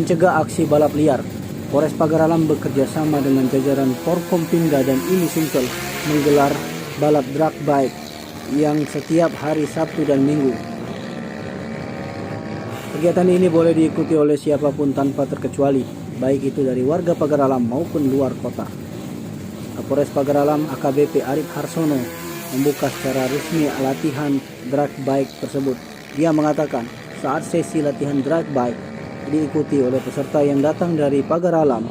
mencegah aksi balap liar. Polres Pagar Alam bekerja sama dengan jajaran Forkompimda dan IMI Sumsel menggelar balap drag bike yang setiap hari Sabtu dan Minggu. Kegiatan ini boleh diikuti oleh siapapun tanpa terkecuali, baik itu dari warga Pagar Alam maupun luar kota. Kapolres Pagar Alam AKBP Arif Harsono membuka secara resmi latihan drag bike tersebut. Dia mengatakan saat sesi latihan drag bike diikuti oleh peserta yang datang dari Pagar Alam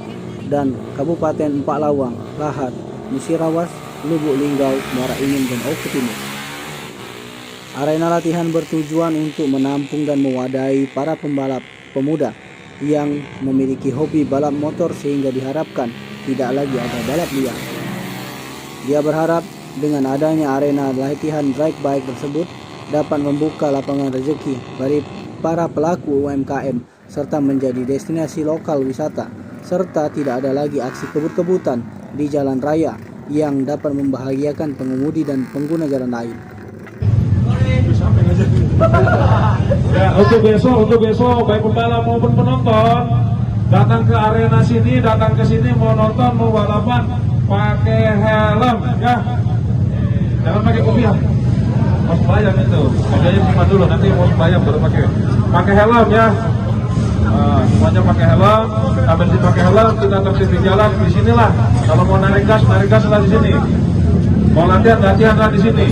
dan Kabupaten Empak Lawang, Lahat, Musirawas, Lubuk Linggau, Muara Enim, dan Oku Timur. Arena latihan bertujuan untuk menampung dan mewadahi para pembalap pemuda yang memiliki hobi balap motor sehingga diharapkan tidak lagi ada balap liar. Dia berharap dengan adanya arena latihan drag bike tersebut dapat membuka lapangan rezeki bagi para pelaku UMKM serta menjadi destinasi lokal wisata, serta tidak ada lagi aksi kebut-kebutan di jalan raya yang dapat membahagiakan pengemudi dan pengguna jalan lain. Ya, untuk besok baik pembalap maupun penonton datang ke arena sini, datang ke sini mau nonton, mau balapan pakai helm ya. Jangan pakai kopiah. Mau bayam itu. Kopiahnya simpan dulu, nanti mau bayam baru pakai helm ya. Semuanya pakai helm, sambil dipakai helm kita tertib di jalan di sinilah. Kalau mau narik gas lah di sini. Mau latihan lah di sini.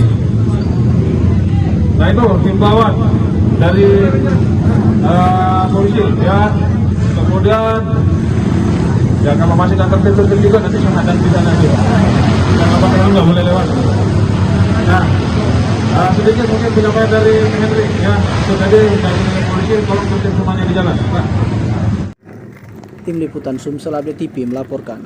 Nah itu himbauan dari polisi ya. Kemudian ya kalau masih tak tertib juga nanti sangat bisa nanti. Jangan pakai helm nggak boleh lewat. Nah, sedikit mungkin penyampaian dari Henry ya. Itu tadi dari polisi tolong tertib semuanya di jalan. Nah. Tim Liputan Sumsel Update TV melaporkan.